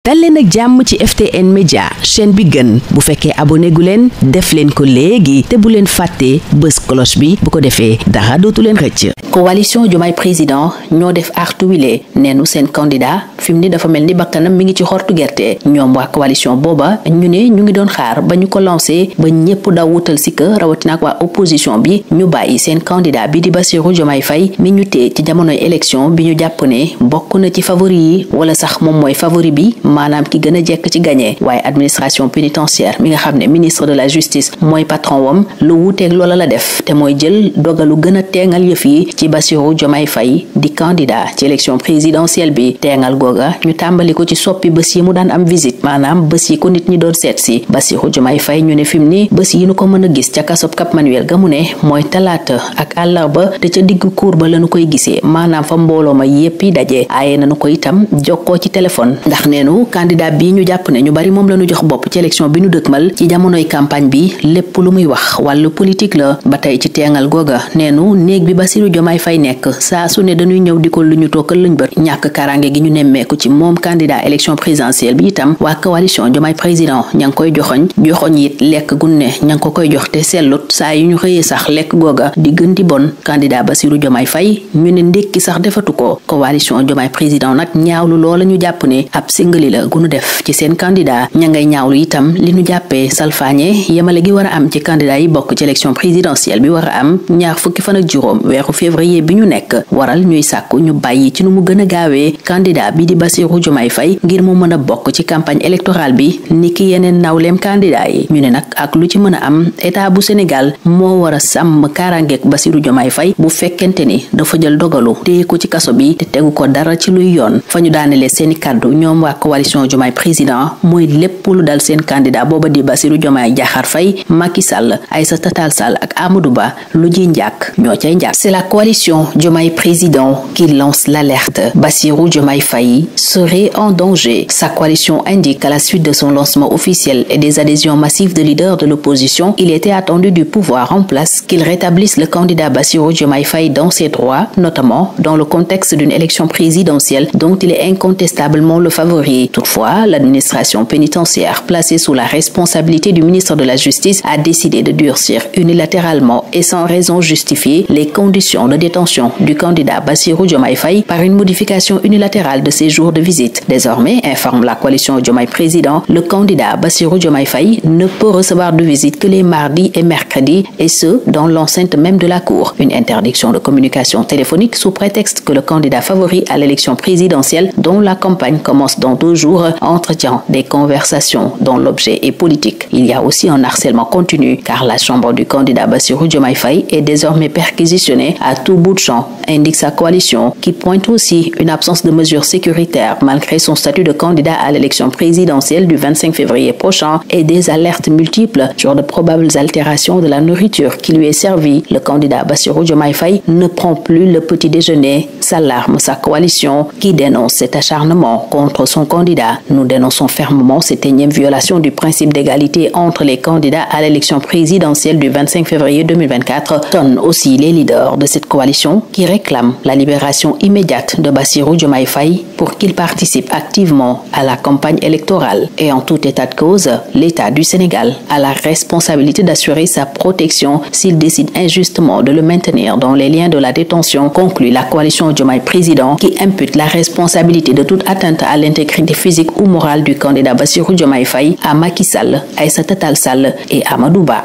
dal leen ak jàmm ci FTN Média chaîne bi gën bu fekkee abonné gu leen def leen ko léegi te bu leen fàttee bës cloche bi bu ko defee dara dootu leen rëcc. coalition Diomaye président ñoo def artu wile neenu seen candidat fi mu ni dafa mel ni bakkanam mi ngi ci xortu gerte ñoom waa coalition booba ñu ne ñu ngi doon xaar ba ñu ko lancé ba ñépp daw wutal si ka rawatina ak waa opposition bi ñu bàyyi seen candidat bi di Bassirou Diomaye Faye mi ñu tee ci jamonoy élection bi ñu jàpp ne bokk na ci favori yi wala sax moom mooy favori bi maanaam ki gën a jekk ci gagné waaye administration pénitentiaire mi nga xam ne ministre de la justice mooy patron wam lu wuuteeg loola la def te mooy jël dogalu gën a teengal yëf yi ci Bassirou Diomaye Faye di candidat ci élection présidentielle bi teengal googa ñu tàmbali ko ci soppi bés yi mu daan am visite maanaam bés yi ko nit ñi doon seet si Bassirou Diomaye Faye ñu ne fi mu ni bés yi nu ko mën a gis ca kasob Cap Manuel ga mu ne mooy talaata ak àllarba te ca diggu cour ba lañu koy gisee maanaam fa mbooloo ma yépp yi daje aaye nañu ko itam jokkoo ci téléphone ndax neenu candidat bi ñu jàpp ne ñu bari moom lañu jox bopp ci élection bi ñu dëkkmal ci jamonoy campagne bi lépp lu muy wax wàllu politique la ba tey ci teengal googa neenu néeg bi Bassirou Diomaye Faye nekk saa su ne dañuy ñëw di ko lu ñu tookal luñ bët ñàkk karange gi ñu nemmeeku ci moom candidat élection présidentielle bi itam waa coalition Diomaye président ña ngi koy joxoñ it lekk gunne ña ngi ko koy jox te sellut saa yu ñu xëyee sax lekk googa di gën di bon candidat Bassirou Diomaye Faye ñu ne ndékki sax defatu ko coalition Diomaye président nag ñaawlu loola ñu jàpp ne ab singali la gunu def ci seen candidat ña ngay ñaawlu itam li ñu jàppee salfaañe yemale gi war a am ci candidat yi bokk ci élection présidentielle bi war a am ñaar fukki fan ak juróom weeru février bi ñu nekk waral ñuy sàkku ñu bàyyi ci nu mu gën a gaawee candidat bi di Bassirou Diomaye Faye ngir mu mën a bokk ci campagne électorale bi niki yeneen nawleem candidat yi ñu ne nag ak lu ci mën a am état bu Sénégal moo war a sàmm kaaraangeek Bassirou Diomaye Faye bu fekkente ni dafa jël dogalu téye ko ci kaso bi te tegu ko dara ci luy yoon fa ñu daanelee seeni kàddu ñoom waa coalition Diomaye président mooy lépp lu dal seen candidat booba di Bassirou Diomaye Diakhar Faye Macky Sall Aïssata Tall Sall ak Amadou Ba lu ji njàkk ñoo cay njàkk. C'est la coalition Diomaye président qui lance l'alerte. Bassirou Diomaye Faye serait en danger. Sa coalition indique à la suite de son lancement officiel et des adhésions massives de leaders de l'opposition, il était attendu du pouvoir en place qu'il rétablisse le candidat Bassirou Diomaye Faye dans ses droits, notamment dans le contexte d'une élection présidentielle dont il est incontestablement le favori. Toutefois, l'administration pénitentiaire placée sous la responsabilité du ministre de la Justice a décidé de durcir unilatéralement et sans raison justifiée les conditions de détention du candidat Bassirou Diomaye Faye par une modification unilatérale de ses jours de visite. Désormais, informe la coalition Diomaye président, le candidat Bassirou Diomaye Faye ne peut recevoir de visite que les mardis et mercredis et ce, dans l'enceinte même de la cour. Une interdiction de communication téléphonique sous prétexte que le candidat favori à l'élection présidentielle dont la campagne commence dans 2 jours entretient des conversations dont l'objet est politique. Il y a aussi un harcèlement continu car la chambre du candidat Bassirou Diomaye Faye est désormais perquisitionnée à tout bout de champ, indique sa coalition, qui pointe aussi une absence de mesures sécuritaires malgré son statut de candidat à l'élection présidentielle du 25 février prochain et des alertes multiples sur de probables altérations de la nourriture qui lui est servie. Le candidat Bassirou Diomaye Faye ne prend plus le petit déjeuner, s'alarme sa coalition qui dénonce cet acharnement contre son candidat. Nous dénonçons fermement cette énième violation du principe d'égalité entre les candidats à l'élection présidentielle du 25 février 2024, tonnent aussi les leaders de cette coalition qui réclament la libération immédiate de Bassirou Diomaye Faye pour qu'il participe activement à la campagne électorale. Et en tout état de cause, l'État du Sénégal a la responsabilité d'assurer sa protection s'il décide injustement de le maintenir dans les liens de la détention, conclut la coalition Diomaye président qui impute la responsabilité de toute atteinte à l'intégrité physique ou morale du candidat Bassirou Diomaye Faye à Macky Sall, Aïssata Tall Sall et Amadou Ba.